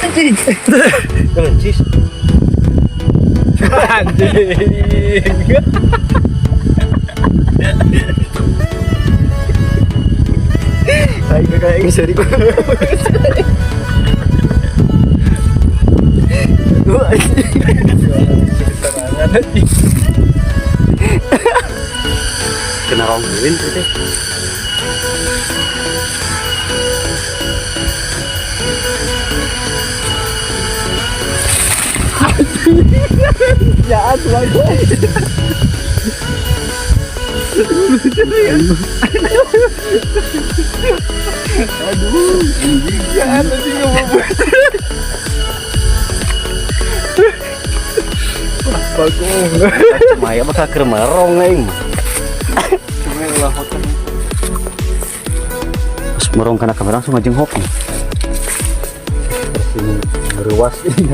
Anjing. Anjing. Ay, kayak ini seri. Gua anjing. Kena rongguin tuh deh. Jahat banget. Aduh, jahat tadi nggak mau buat. Bagus. Maya bakal kemerong neng. Cuma ulah hotel. Pas merong kena kamera langsung ngajeng hok nih. Sini meruas ini.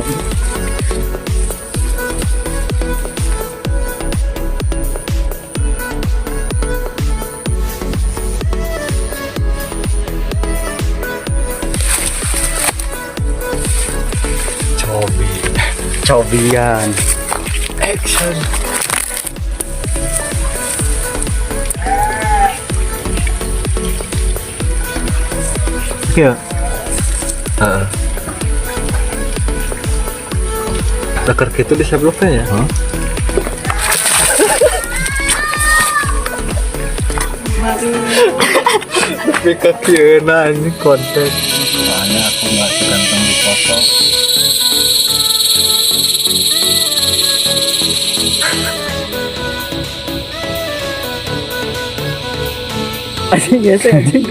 Cobian action. Iya. Takar gitu di sebelumnya ya. Tapi kakieuna ini konten. Soalnya aku nggak seganteng di foto. Anjing ya, anjing.